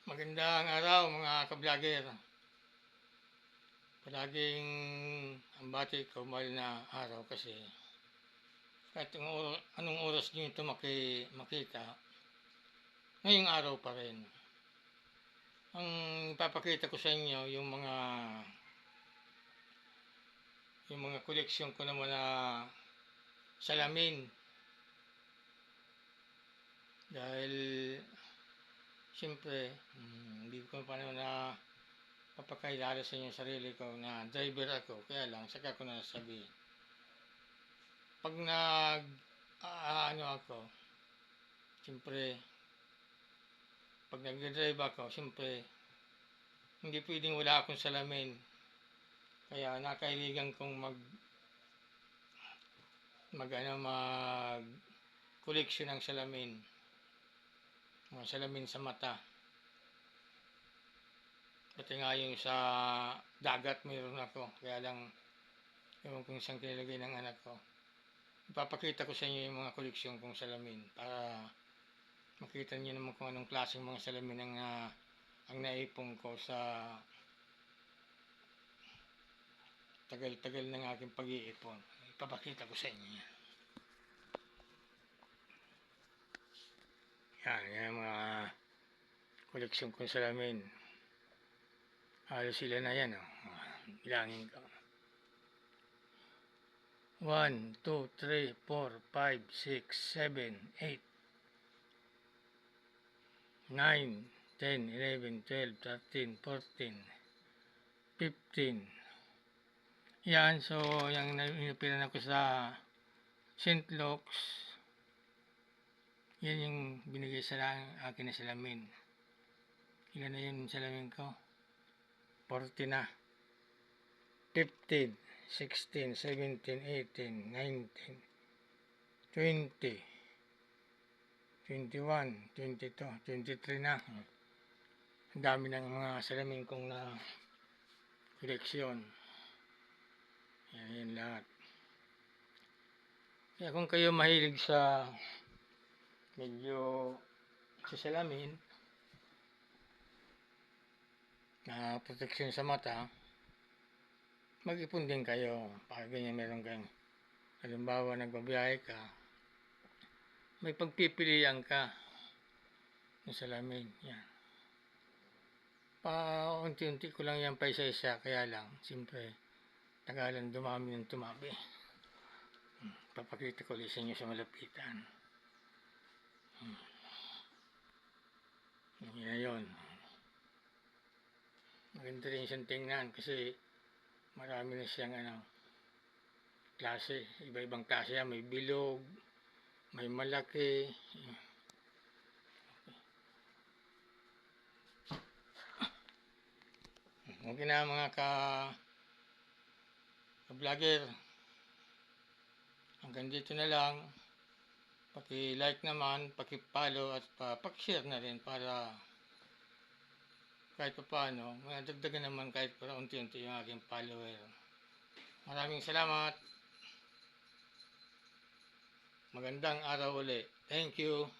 Magandang araw mga ka-vlogger. Palaging ang bati ko mahal na araw kasi kahit anong oras nyo ito makita, ngayong araw pa rin. Ang ipapakita ko sa inyo yung mga koleksyon ko naman na salamin. Dahil siyempre, hindi ko pa naman na papakilala sa inyo sarili ko na driver ako, kaya lang saka ko na sabihin. Pag ako, siyempre, pag nagdadrive ako, siyempre, hindi pwedeng wala akong salamin. Kaya nakahiligan kong mag koleksyon ng salamin. Mga salamin sa mata. Pati nga yung sa dagat mayroon ako. Kaya lang, ewan kung saan kinilagay ng anak ko. Ipapakita ko sa inyo yung mga koleksyon kong salamin para makita niyo naman kung anong klaseng mga salamin ang naipon ko sa tagal-tagal ng aking pag-iipon. Ipapakita ko sa inyo yan. Yan yung mga koleksyon kong salamin. Halos sila na yan, oh. Bilangin ko. 1, 2, 3, 4, 5, 6, 7, 8, 9, 10, 11, 12, 13, 14, 15. Yan, so yung inupiran ako sa St. Luke's. Yan yung binigay sa akin na salamin. Ilan na yun salamin ko? 40 na. 15, 16, 17, 18, 19, 20, 21, 22, 23 na. Ang dami ng mga salamin kong na koleksyon. Yan lahat. Kaya kung kayo mahilig sa medyo sa salamin na proteksyon sa mata, mag-ipon din kayo para ganyan meron kang, halimbawa nagbabiyahe ka, may pagpipilian ka ng salamin. Yan, paunti-unti ko lang yan pa isa-isa, kaya lang siyempre tagalan dumami ng tumabi. Papakita ko ulit sa inyo sa malapitan. Yan na yun. Maganda rin siyang tingnan kasi marami na siyang klase, iba-ibang klase yan. May bilog, may malaki. Okay na mga ka-vlogger. Hanggang dito na lang. Paki-like naman, paki-follow at paki-share na rin para kahit pa paano, madagdagan naman kahit para unti-unti yung aking follower. Maraming salamat. Magandang araw ulit. Thank you.